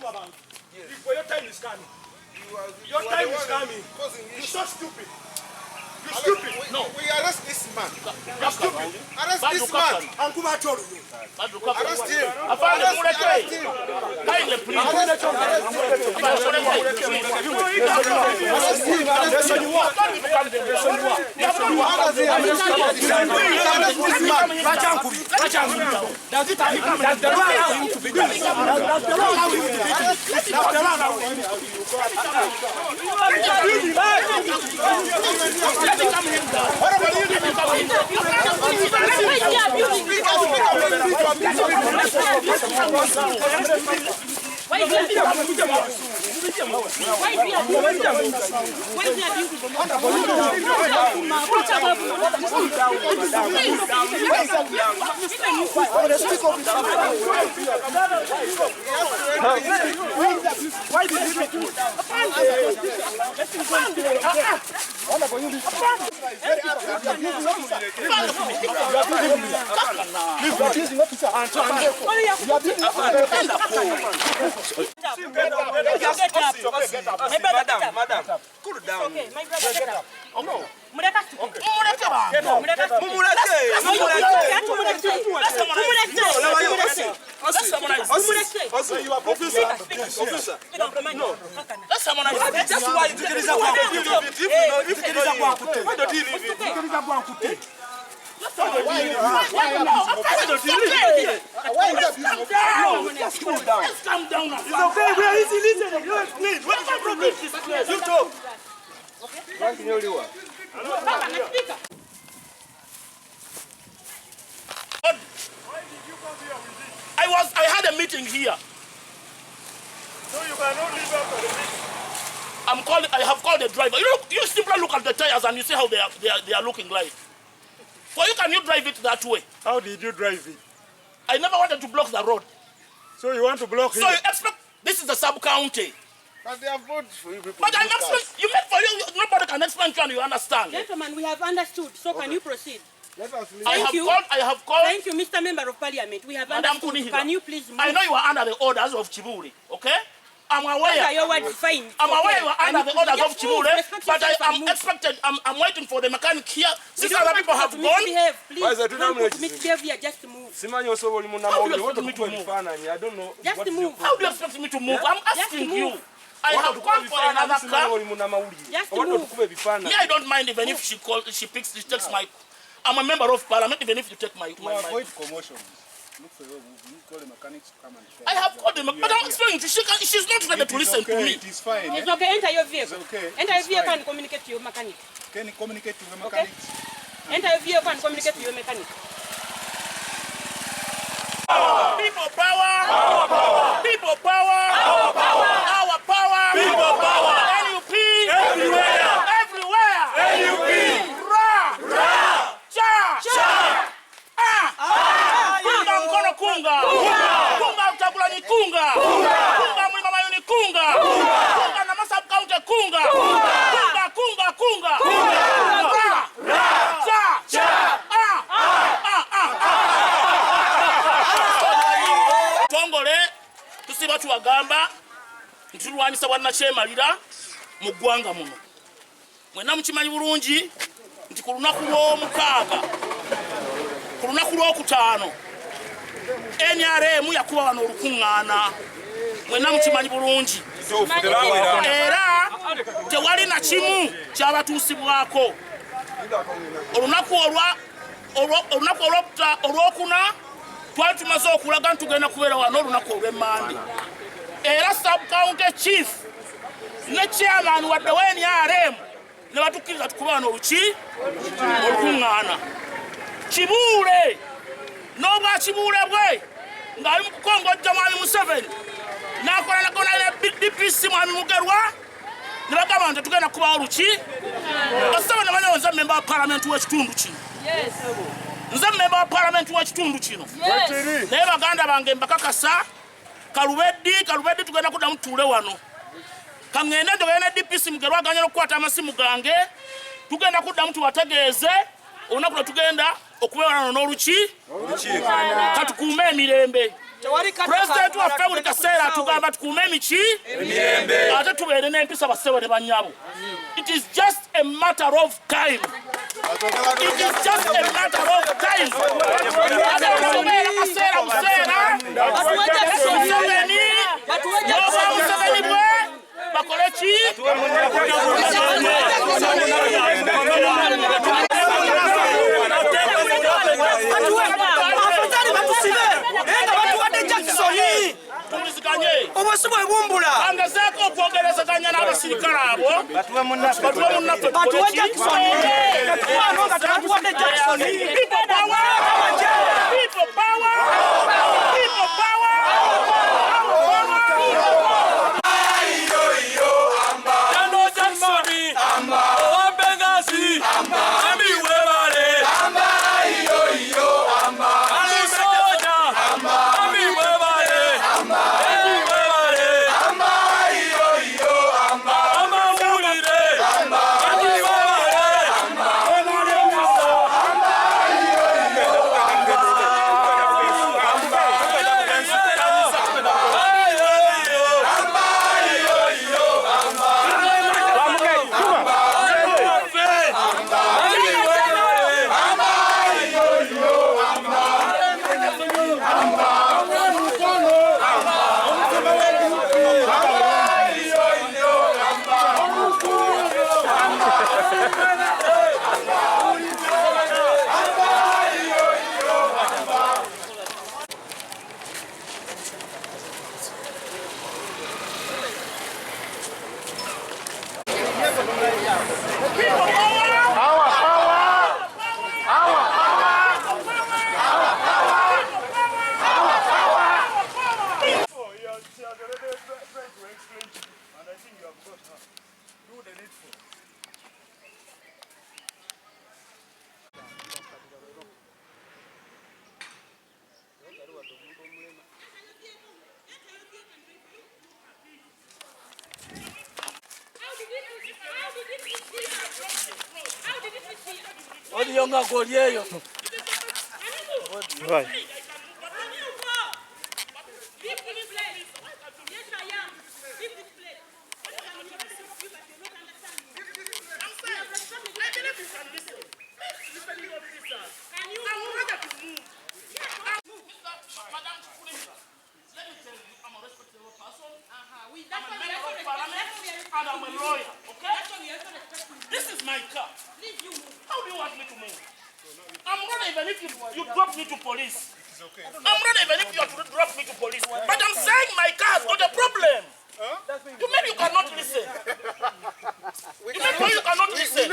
Your time is coming. Your time is coming. You're so stupid. You're stupid. No. We arrest this man. You're stupid. Arrest this man. Arrest him. Arrest him. Kindly, please. Does it have the law allow him to be done? Does the law allow him to be done? Does the law allow him to be Why did you make it? Madam, cool down. Okay, my brother, get up. Oh no. I had a meeting here. So you cannot leave after the meeting. I have called the driver. You simply look at the tires and you see how they are looking like. Why can you drive it that way? How did you drive it? I never wanted to block the road. So you want to block it? So you expect this is the sub-county. But they are voted for you people. But I'm explaining. You make for you. Nobody can explain to you and you understand. Gentlemen, we have understood. So can you proceed? Let us leave. I have called. Thank you, Mr. Member of Parliament. We have Madam understood. Kunihira. Can you please move? I know you are under the orders of Chiburi, okay? I'm What aware. are your words? Fine. I'm aware you are under the orders of Chiburi, but I'm waiting for the mechanic here. Since other people have gone. Please, Why is that don't misbehave here. Just move. How do you expect me to move? I don't know. Just move. How do you expect me to move? I'm asking you. I have called for another car. Just move. Me, I don't mind even if she takes my. I'm a member of Parliament. Even if you take my. Avoid commotion. Look for your move. You call the mechanics to come and check. I have called them, but I'm explaining to she's not ready to listen to me. It is fine. It's okay. Enter your vehicle. It's okay. Enter your vehicle and communicate to your mechanic. Can you communicate to the mechanics? Enter your vehicle and communicate to your mechanic. People power. Our power. People power. Our power. Our power. People power. NUP. Everywhere. Everywhere. NUP. Ra. Ra. Cha. Cha. Kunga Mukono kunga. Kunga utabula ni kunga. Kunga Mulima Mayuni kunga. Kunga Nama Asp kunga. Kunga. Ra. Ra. Cha. Cha. Tongole tusiba tuwagamba ntulwanyisa bannakyemalira mu ggwanga muno. Mwena mukimanyi bulungi nti ku lunaku lw'omukaaga ku lunaku lw'okutaano NRM yakuba wano olukuŋŋaana. Mwena mukimanyi bulungi. Era tewali na kimu kyabatuusibwako. Olunaku olwokuna twali tumaze okulaga nti tugenda kubeera wano olunaku olw'Emmande. Era sub-county chief ne chairman wadde wa NRM ne batukkiriza tukube wano olukuŋŋaana. Kibuule n'obwa kibuule bwe ng'ali mu kukongojja mwami Museveni n'akola ne DPC mwami Mugerwa ne bagamba nti tugenda kubawo basabye ne banyawo nze member wa parliament w'ekitundu kino. Nze member wa parliament w'ekitundu kino. Naye baganda bange mbakakasa kalubeddi tugenda kuddamu tuule wano. Kangende njogera ne DPC Mugerwa aganya n'okukwata amasimu gange tugenda kuddamu tubategeeze olunaku lwe tugenda okubeera wano n'olukiiko katukuume emirembe. President waffe buli kaseera tugamba tukuume emiki ate tubeere n'empisa bassebo ne bannyabo. It is just a matter of time. It is just a matter of time. Ate tubeera kaseera buseera Museveni n'obwa Museveni bwe bakole ki? Obwesibu ebumbula. Angezeeko okwogerezeganya n'abasirikale abo. Batuwe munnaffe. Batuwe Jackson. Batuwe nga tebatuwadde Jackson. People power. People power. People power. Odiyonga golyeyo. Right. And I'm a lawyer, okay? This is my car. How do you want me to move? I'm not even if you drop me to police. I'm not even if you drop me to police. But I'm saying my car has got a problem. You mean you cannot listen? You mean you cannot listen?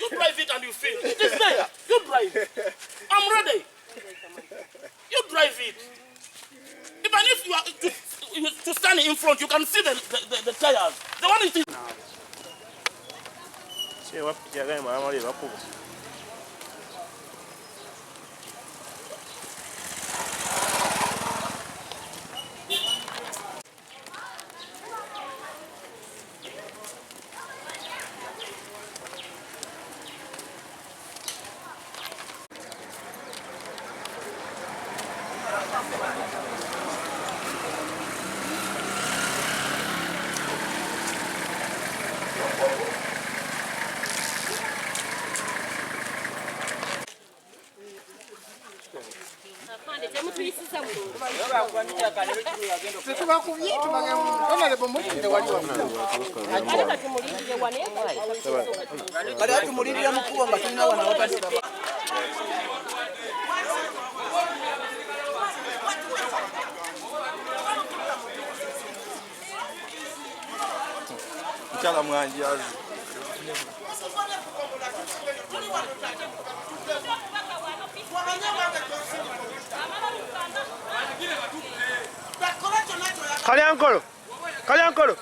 You drive it and you feel. It is there. You drive it. I'm ready. You drive it. Even if you are to stand in front, you can see the tires. The one is in. Kalyankolo.